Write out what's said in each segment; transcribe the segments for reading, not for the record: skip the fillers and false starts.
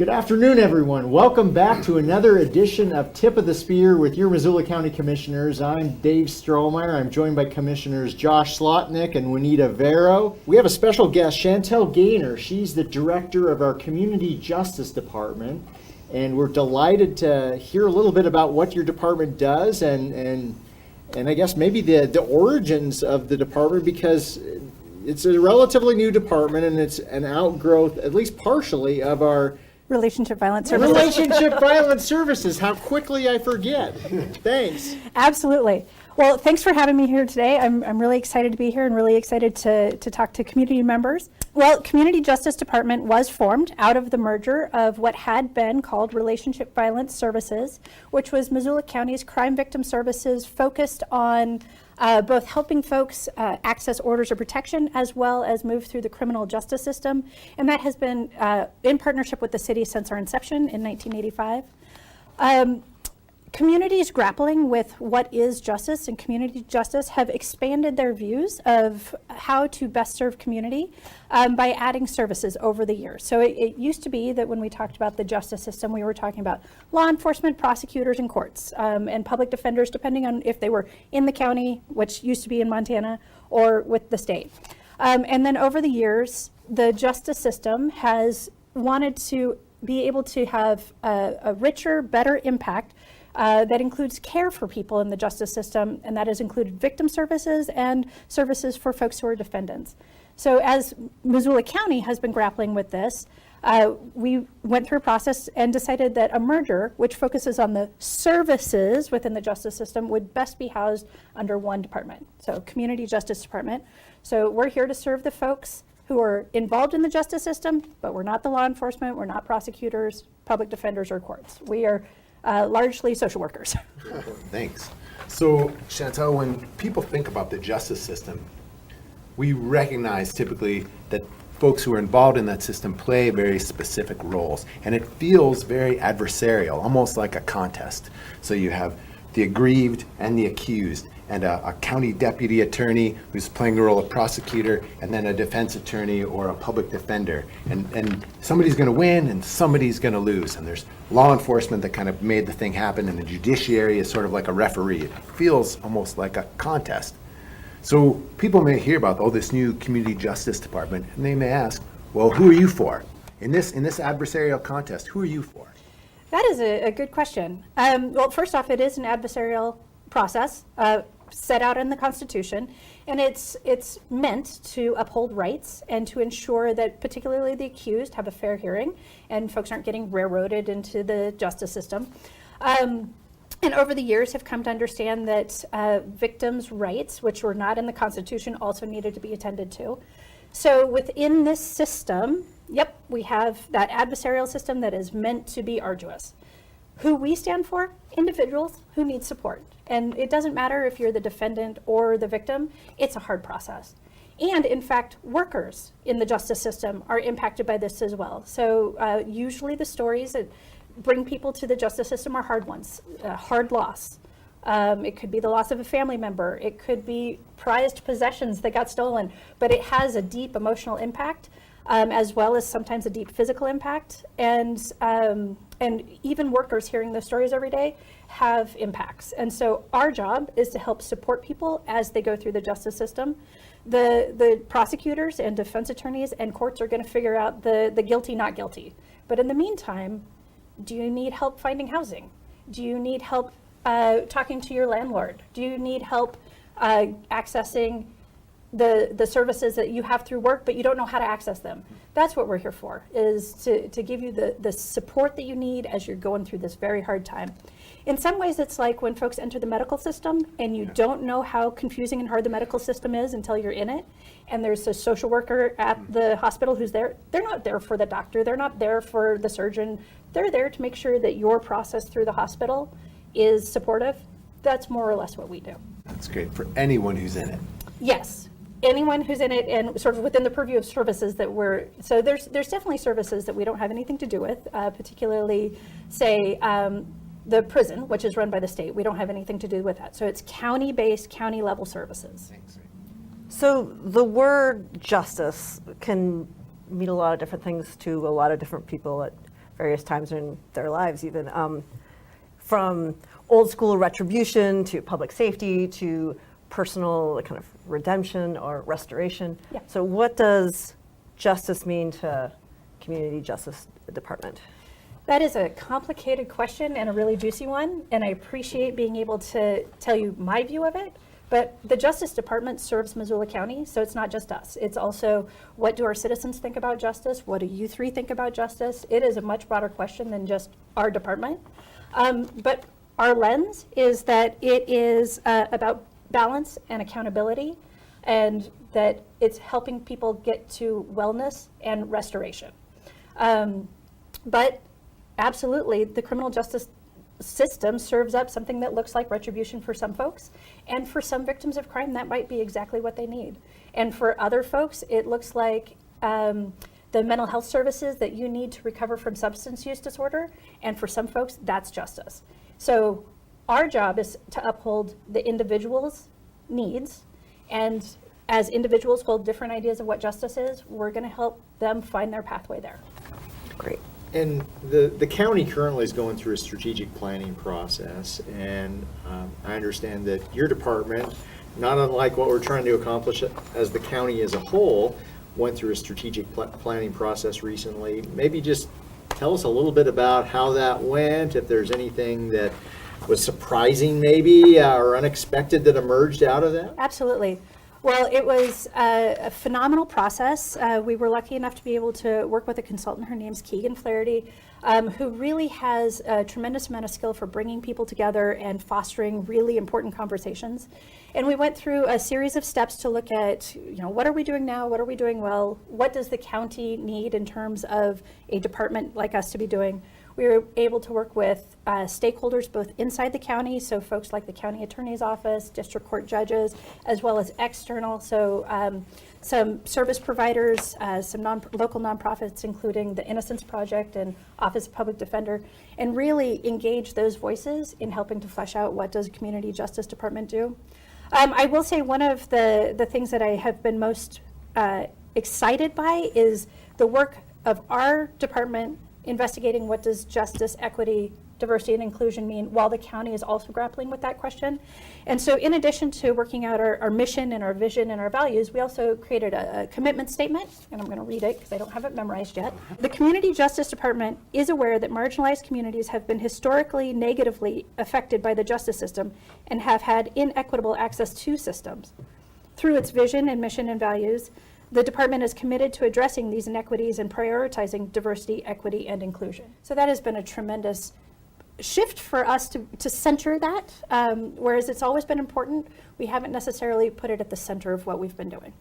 Good afternoon, everyone. Welcome back to another edition of Tip of the Spear with your Missoula County Commissioners. I'm Dave Strohmeyer. I'm joined by Commissioners Josh Slotnick and Juanita Vero. We have a special guest, Shantelle Gaynor. She's the director of our Community Justice Department, and we're delighted to hear a little bit about what your department does and I guess maybe the origins of the department, because it's a relatively new department and it's an outgrowth, at least partially, of our Relationship Violence Services. Relationship Violence Services. How quickly I forget. Thanks. Absolutely. Well, thanks for having me here today. I'm really excited to be here and really excited to talk to community members. Well, Community Justice Department was formed out of the merger of what had been called Relationship Violence Services, which was Missoula County's crime victim services focused on both helping folks access orders of protection as well as move through the criminal justice system. And that has been in partnership with the city since our inception in 1985. Communities grappling with what is justice and community justice have expanded their views of how to best serve community by adding services over the years. So it used to be that when we talked about the justice system, we were talking about law enforcement, prosecutors, and courts, and public defenders, depending on if they were in the county, which used to be in Montana, or with the state. And then over the years, the justice system has wanted to be able to have a richer, better impact that includes care for people in the justice system, and that has included victim services and services for folks who are defendants. So as Missoula County has been grappling with this, we went through a process and decided that a merger, which focuses on the services within the justice system, would best be housed under one department, so Community Justice Department. So we're here to serve the folks who are involved in the justice system, but we're not the law enforcement, we're not prosecutors, public defenders, or courts. We are largely social workers. Thanks. So, Shantelle, when people think about the justice system, we recognize typically that folks who are involved in that system play very specific roles, and it feels very adversarial, almost like a contest. So you have the aggrieved and the accused, and a county deputy attorney who's playing the role of prosecutor, and then a defense attorney or a public defender. And somebody's going to win and somebody's going to lose. And there's law enforcement that kind of made the thing happen, and the judiciary is sort of like a referee. It feels almost like a contest. So people may hear about, this new Community Justice Department, and they may ask, well, who are you for? In this adversarial contest, who are you for? That is a good question. Well, first off, it is an adversarial process set out in the Constitution, and it's meant to uphold rights and to ensure that particularly the accused have a fair hearing and folks aren't getting railroaded into the justice system. And over the years have come to understand that victims' rights, which were not in the Constitution, also needed to be attended to. So within this system, we have that adversarial system that is meant to be arduous. Who we stand for? Individuals who need support. And it doesn't matter if you're the defendant or the victim, it's a hard process. And in fact, workers in the justice system are impacted by this as well. So usually the stories that bring people to the justice system are hard ones, hard loss. It could be the loss of a family member. It could be prized possessions that got stolen, but it has a deep emotional impact, as well as sometimes a deep physical impact. And even workers hearing those stories every day have impacts. And so our job is to help support people as they go through the justice system. The prosecutors and defense attorneys and courts are going to figure out the guilty, not guilty. But in the meantime, do you need help finding housing? Do you need help talking to your landlord? Do you need help accessing the services that you have through work, but you don't know how to access them? That's what we're here for, is to give you the support that you need as you're going through this very hard time. In some ways, it's like when folks enter the medical system and you don't know how confusing and hard the medical system is until you're in it. And there's a social worker at the hospital who's there. They're not there for the doctor. They're not there for the surgeon. They're there to make sure that your process through the hospital is supportive. That's more or less what we do. That's great for anyone who's in it. Yes. Anyone who's in it and sort of within the purview of services that so there's definitely services that we don't have anything to do with, particularly, say, the prison, which is run by the state. We don't have anything to do with that. So it's county-based, county-level services. Thanks. So the word justice can mean a lot of different things to a lot of different people at various times in their lives, even from old school retribution to public safety to personal kind of redemption or restoration. Yeah. So what does justice mean to Community Justice Department? That is a complicated question and a really juicy one, and I appreciate being able to tell you my view of it. But the Justice Department serves Missoula County, so it's not just us. It's also, what do our citizens think about justice? What do you three think about justice? It is a much broader question than just our department. But our lens is that it is about balance and accountability, and that it's helping people get to wellness and restoration. But absolutely, the criminal justice system serves up something that looks like retribution for some folks, and for some victims of crime, that might be exactly what they need. And for other folks, it looks like the mental health services that you need to recover from substance use disorder, and for some folks, that's justice. So our job is to uphold the individual's needs, and as individuals hold different ideas of what justice is, we're going to help them find their pathway there. Great. And the county currently is going through a strategic planning process, and I understand that your department, not unlike what we're trying to accomplish as the county as a whole, went through a strategic planning process recently. Maybe just tell us a little bit about how that went, if there's anything that was surprising maybe or unexpected that emerged out of that. Absolutely. Well, it was a phenomenal process. We were lucky enough to be able to work with a consultant. Her name's Keegan Flaherty, who really has a tremendous amount of skill for bringing people together and fostering really important conversations. And we went through a series of steps to look at, what are we doing now? What are we doing well? What does the county need in terms of a department like us to be doing? We were able to work with stakeholders both inside the county, so folks like the county attorney's office, district court judges, as well as external, so some service providers, some local nonprofits, including the Innocence Project and Office of Public Defender, and really engage those voices in helping to flesh out what does a Community Justice Department do. I will say one of the things that I have been most excited by is the work of our department investigating what does justice, equity, diversity, and inclusion mean, while the county is also grappling with that question. And so in addition to working out our mission and our vision and our values, we also created a commitment statement, and I'm going to read it because I don't have it memorized yet. The Community Justice Department is aware that marginalized communities have been historically negatively affected by the justice system and have had inequitable access to systems. Through its vision and mission and values, the department is committed to addressing these inequities and prioritizing diversity, equity, and inclusion. So that has been a tremendous shift for us to center that, whereas it's always been important, we haven't necessarily put it at the center of what we've been doing.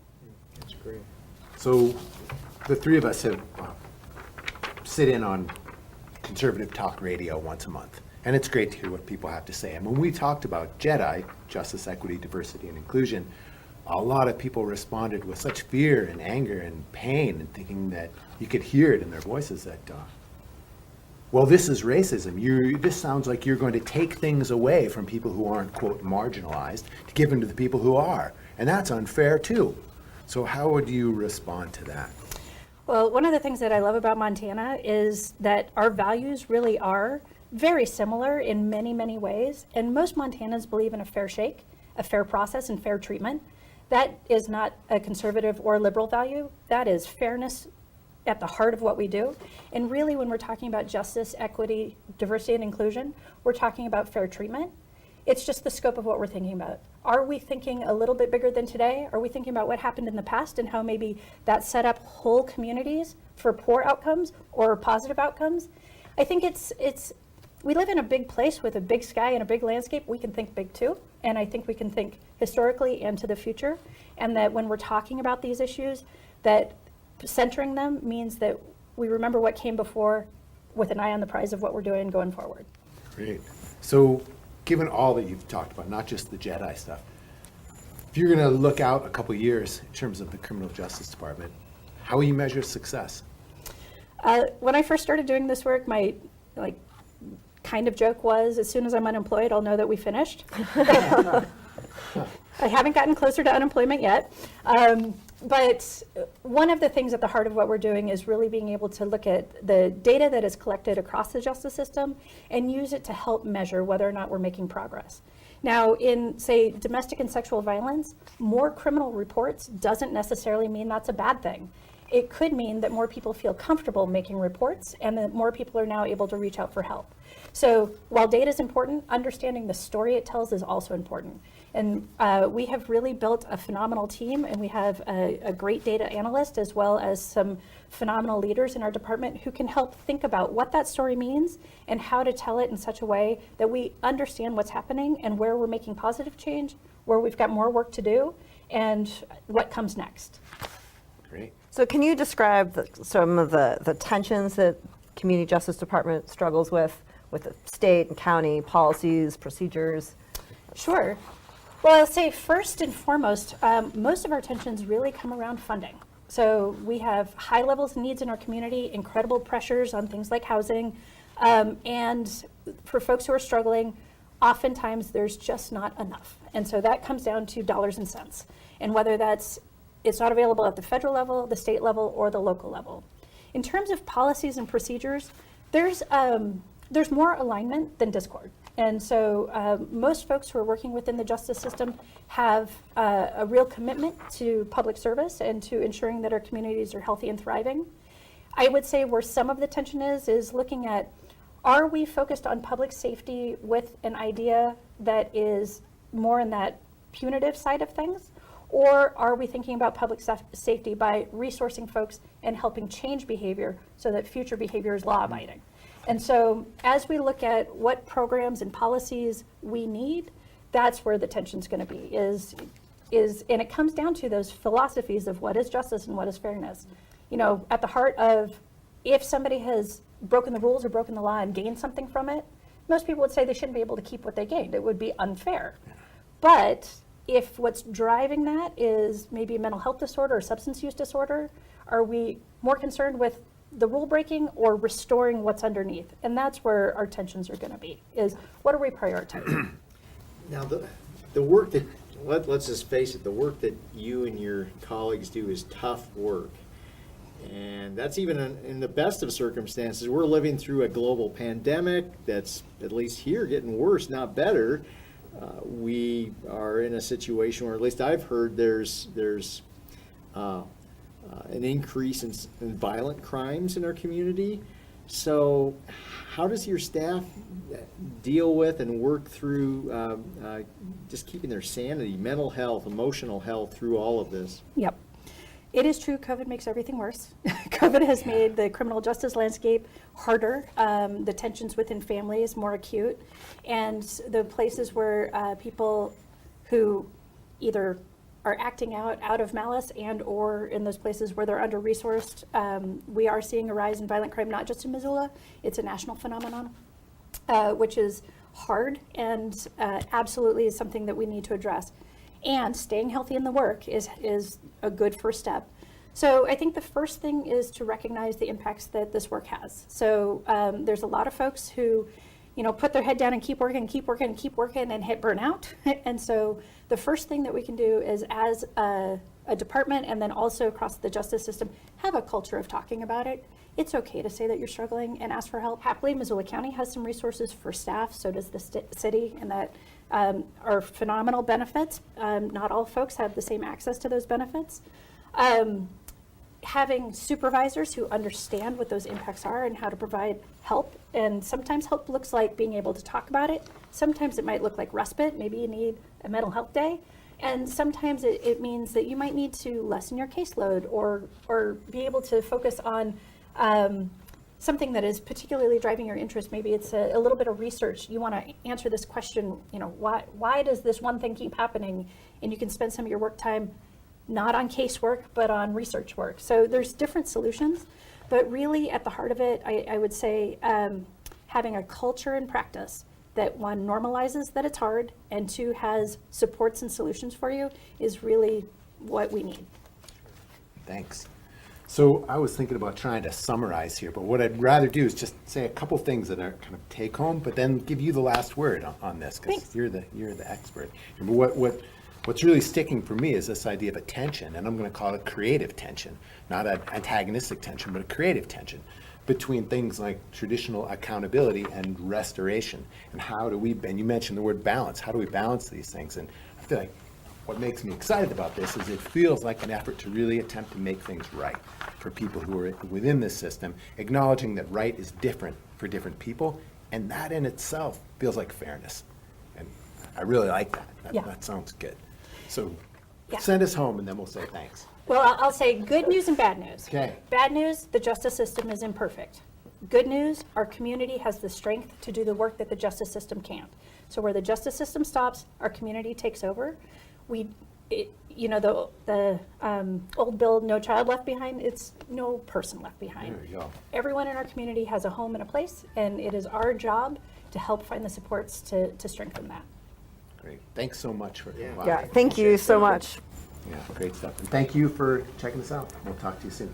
That's great. So the three of us have sit in on conservative talk radio once a month, and it's great to hear what people have to say. And when we talked about JEDI, Justice, Equity, Diversity, and Inclusion, a lot of people responded with such fear and anger and pain, and thinking that you could hear it in their voices that, well, this is racism. This sounds like you're going to take things away from people who aren't, quote, marginalized to give them to the people who are. And that's unfair, too. So how would you respond to that? Well, one of the things that I love about Montana is that our values really are very similar in many, many ways. And most Montanans believe in a fair shake, a fair process, and fair treatment. That is not a conservative or liberal value. That is fairness at the heart of what we do. And really, when we're talking about justice, equity, diversity, and inclusion, we're talking about fair treatment. It's just the scope of what we're thinking about. Are we thinking a little bit bigger than today? Are we thinking about what happened in the past and how maybe that set up whole communities for poor outcomes or positive outcomes? I think we live in a big place with a big sky and a big landscape. We can think big too. And I think we can think historically and to the future. And that when we're talking about these issues, that centering them means that we remember what came before with an eye on the prize of what we're doing going forward. Great. So given all that you've talked about, not just the JEDI stuff, if you're going to look out a couple years in terms of the Criminal Justice Department, how will you measure success? When I first started doing this work, my kind of joke was, as soon as I'm unemployed, I'll know that we finished. I haven't gotten closer to unemployment yet. But one of the things at the heart of what we're doing is really being able to look at the data that is collected across the justice system and use it to help measure whether or not we're making progress. Now, in, say, domestic and sexual violence, more criminal reports doesn't necessarily mean that's a bad thing. It could mean that more people feel comfortable making reports and that more people are now able to reach out for help. So while data is important, understanding the story it tells is also important. And we have really built a phenomenal team, and we have a great data analyst as well as some phenomenal leaders in our department who can help think about what that story means and how to tell it in such a way that we understand what's happening and where we're making positive change, where we've got more work to do, and what comes next. Great. So can you describe some of the tensions that Community Justice Department struggles with the state and county policies, procedures? Sure. Well, I'll say first and foremost, most of our tensions really come around funding. So we have high levels of needs in our community, incredible pressures on things like housing, and for folks who are struggling, oftentimes there's just not enough. And so that comes down to dollars and cents. And whether it's not available at the federal level, the state level, or the local level. In terms of policies and procedures, there's more alignment than discord. And so most folks who are working within the justice system have a real commitment to public service and to ensuring that our communities are healthy and thriving. I would say where some of the tension is looking at, are we focused on public safety with an idea that is more in that punitive side of things? Or are we thinking about public safety by resourcing folks and helping change behavior so that future behavior is law-abiding? And so as we look at what programs and policies we need, that's where the tension's going to be, and it comes down to those philosophies of what is justice and what is fairness. You know, at the heart of, if somebody has broken the rules or broken the law and gained something from it, most people would say they shouldn't be able to keep what they gained. It would be unfair. But if what's driving that is maybe a mental health disorder or substance use disorder, are we more concerned with the rule breaking or restoring what's underneath? And that's where our tensions are going to be, is what are we prioritizing? Now, the work that, let's just face it, the work that you and your colleagues do is tough work. And that's even in the best of circumstances. We're living through a global pandemic that's, at least here, getting worse, not better. We are in a situation where, at least I've heard, there's an increase in violent crimes in our community. So how does your staff deal with and work through just keeping their sanity, mental health, emotional health through all of this? Yep. It is true, COVID makes everything worse. COVID has made the criminal justice landscape harder, the tensions within families more acute, and the places where people who either are acting out of malice and or in those places where they're under-resourced, we are seeing a rise in violent crime, not just in Missoula. It's a national phenomenon, which is hard and absolutely is something that we need to address. And staying healthy in the work is a good first step. So I think the first thing is to recognize the impacts that this work has. So there's a lot of folks who, put their head down and keep working and hit burnout. And so the first thing that we can do is, as a department and then also across the justice system, have a culture of talking about it. It's okay to say that you're struggling and ask for help. Happily, Missoula County has some resources for staff, so does the city, and that are phenomenal benefits. Not all folks have the same access to those benefits. Having supervisors who understand what those impacts are and how to provide help, and sometimes help looks like being able to talk about it. Sometimes it might look like respite. Maybe you need a mental health day. And sometimes it means that you might need to lessen your caseload or be able to focus on something that is particularly driving your interest. Maybe it's a little bit of research. You want to answer this question, why does this one thing keep happening? And you can spend some of your work time not on casework, but on research work. So there's different solutions, but really at the heart of it, I would say having a culture and practice that, one, normalizes that it's hard, and two, has supports and solutions for you is really what we need. Thanks. So I was thinking about trying to summarize here, but what I'd rather do is just say a couple things that are kind of take home, but then give you the last word on this, because you're the expert. What what's really sticking for me is this idea of a tension, and I'm going to call it creative tension, not an antagonistic tension, but a creative tension between things like traditional accountability and restoration. And how do we, and you mentioned the word balance, how do we balance these things? And I feel like what makes me excited about this is it feels like an effort to really attempt to make things right for people who are within this system, acknowledging that right is different for different people, and that in itself feels like fairness. And I really like that. Yeah. That sounds good. So Yeah. send us home and then we'll say thanks. Well, I'll say good news and bad news. Okay. Bad news, the justice system is imperfect. Good news, our community has the strength to do the work that the justice system can't. So where the justice system stops, our community takes over. The old bill, No Child Left Behind, it's no person left behind. There you go. Everyone in our community has a home and a place, and it is our job to help find the supports to strengthen that. Great. Thanks so much for Yeah, thank you so much. Yeah, great stuff. And thank you for checking us out. We'll talk to you soon.